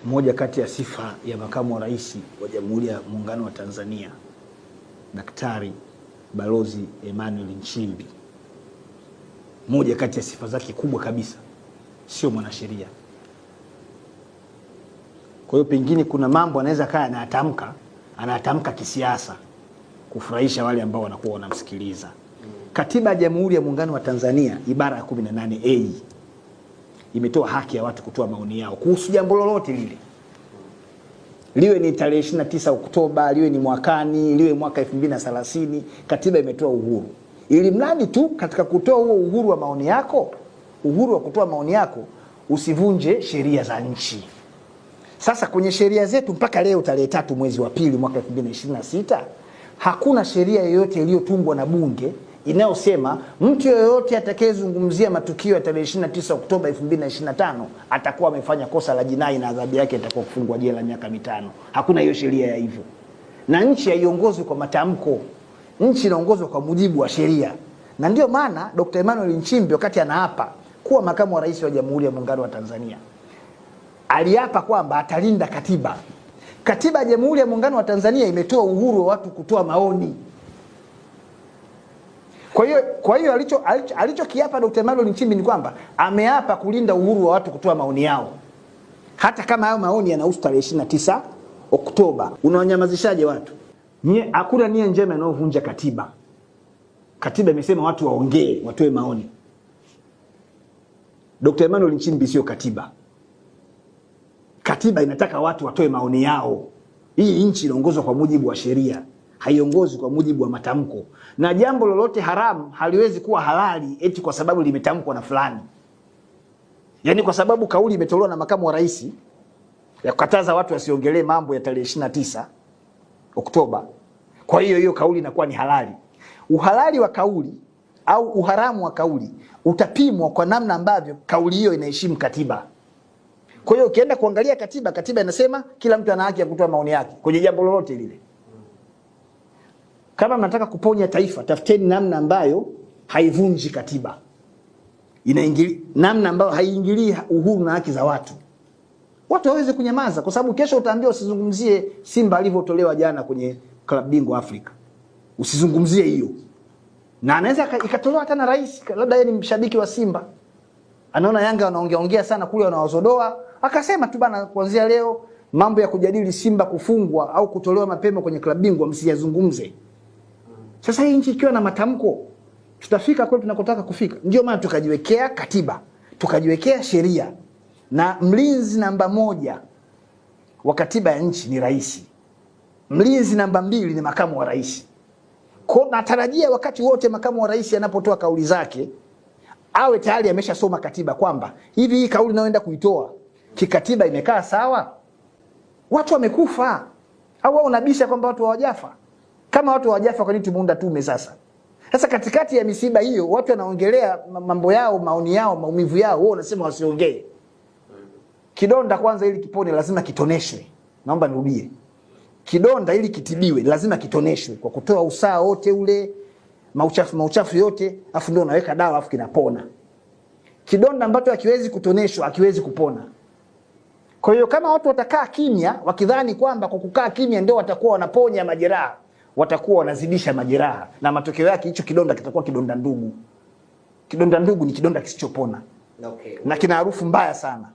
Moja kati ya sifa ya makamu wa rais wa Jamhuri ya Muungano wa Tanzania, Daktari Balozi Emmanuel Nchimbi, moja kati ya sifa zake kubwa kabisa, sio mwanasheria. Kwa hiyo pengine kuna mambo anaweza kaa anatamka kisiasa kufurahisha wale ambao wanakuwa wanamsikiliza. Katiba ya Jamhuri ya Muungano wa Tanzania ibara ya 18A imetoa haki ya watu kutoa maoni yao kuhusu jambo lolote lile. Liwe ni tarehe 29 Oktoba, liwe ni mwakani, liwe mwaka 2030, katiba imetoa uhuru. Ili mradi tu katika kutoa huo uhuru wa maoni yako, uhuru wa kutoa maoni yako, usivunje sheria za nchi. Sasa kwenye sheria zetu mpaka leo tarehe 3 mwezi wa pili mwaka 2026, hakuna sheria yoyote iliyotungwa na bunge inayosema mtu yoyote atakayezungumzia matukio ya tarehe 29 Oktoba 2025 atakuwa amefanya kosa la jinai na adhabu yake itakuwa kufungwa jela miaka 5. Hakuna hiyo sheria ya hivyo. Na nchi haiongozwi kwa matamko. Nchi inaongozwa kwa mujibu wa sheria. Na ndio maana Dr. Emmanuel Nchimbi wakati anaapa kuwa makamu wa rais wa Jamhuri ya Muungano wa Tanzania, aliapa kwamba atalinda katiba. Katiba ya Jamhuri ya Muungano wa Tanzania imetoa uhuru wa watu kutoa maoni. Kwa hiyo alichokiapa Dr. Emmanuel Nchimbi ni kwamba ameapa kulinda uhuru wa watu kutoa maoni yao. Hata kama hayo maoni yanahusu tarehe 29 Oktoba. Unawanyamazishaje watu? Hakuna nia njema inayovunja katiba. Katiba imesema watu waongee, watoe maoni. Dr. Emmanuel Nchimbi sio katiba. Katiba inataka watu watoe maoni yao. Hii nchi inaongozwa kwa mujibu wa sheria, haiongozi kwa mujibu wa matamko. Na jambo lolote haramu haliwezi kuwa halali eti kwa sababu limetamkwa na fulani. Yaani kwa sababu kauli imetolewa na makamu wa rais ya kukataza watu wasiongelee mambo ya tarehe 29 Oktoba, kwa hiyo kauli inakuwa ni halali. Uhalali wa kauli au uharamu wa kauli utapimwa kwa namna ambavyo kauli hiyo inaheshimu katiba. Kwa hiyo ukienda kuangalia katiba inasema kila mtu ana haki ya kutoa maoni yake kwenye jambo lolote lile. Kama mnataka kuponya taifa, tafuteni namna ambayo haivunji katiba. Namna ambayo haiingilii uhuru na haki za watu. Watu waweze kunyamaza kwa sababu kesho utaambiwa usizungumzie Simba alivyotolewa jana kwenye klabu bingwa Afrika. Usizungumzie hiyo. Na anaweza ikatolewa hata na rais, labda yeye ni mshabiki wa Simba. Anaona Yanga wanaongea sana kule wanawazodoa, akasema tu bana, kuanzia leo mambo ya kujadili Simba kufungwa au kutolewa mapema kwenye klabu bingwa msiyazungumze. Sasa hii nchi ikiwa na matamko, tutafika kwetu tunakotaka kufika. Ndio maana tukajiwekea katiba, tukajiwekea sheria, na mlinzi namba 1 wa katiba ya nchi ni rais. Mlinzi namba 2 ni makamu wa rais. Kwa natarajia wakati wote makamu wa rais anapotoa kauli zake awe tayari ameshasoma katiba kwamba hivi hii kauli naoenda kuitoa kikatiba imekaa sawa. Watu wamekufa au wao unabisha kwamba watu hawajafa? Kama watu hawajafa, kwa nini tumeunda tume sasa? Sasa katikati ya misiba hiyo watu wanaongelea mambo yao, maoni yao, maumivu yao, wao unasema wasiongee. Kidonda kwanza ili kipone lazima kitoneshwe. Naomba nirudie. Kidonda ili kitibiwe lazima kitoneshwe kwa kutoa usaha wote ule, mauchafu yote, afu ndio unaweka dawa afu kinapona. Kidonda ambacho hakiwezi kutoneshwa hakiwezi kupona. Kwa hiyo kama watu watakaa kimya wakidhani kwamba kwa kukaa kimya ndio watakuwa wanaponya majeraha, watakuwa wanazidisha majeraha, na matokeo yake hicho kidonda kitakuwa kidonda ndugu. Kidonda ndugu ni kidonda kisichopona. Okay. Na kina harufu mbaya sana.